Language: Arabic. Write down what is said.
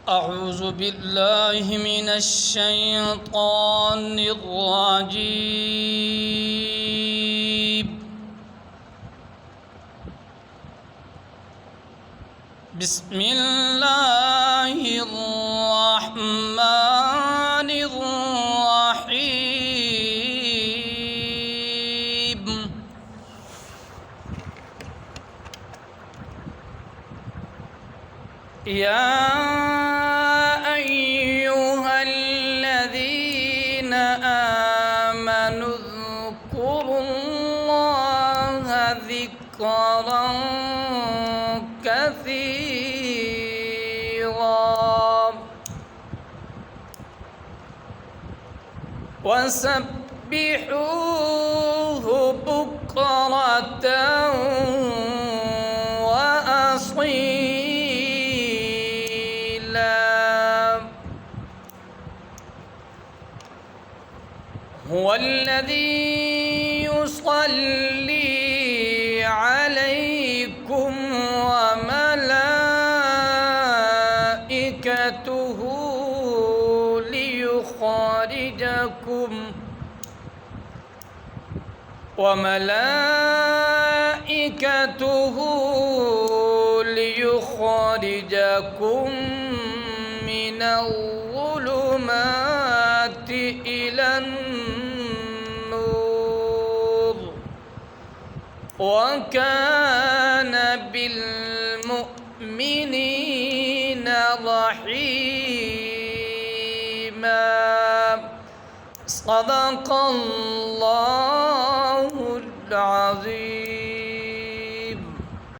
أعوذ بالله من الشيطان الرجيم. بسم الله الرحمن الرحيم. يا أيها الذين آمنوا اذكروا الله ذكرا كثيرا وسبحوه بكرة وأصيلا. هو الذي يصلي عليكم وملائكته ليخرجكم من الظلمات إلى النور، وكان بالمؤمنين رحيما. صدق الله العظيم.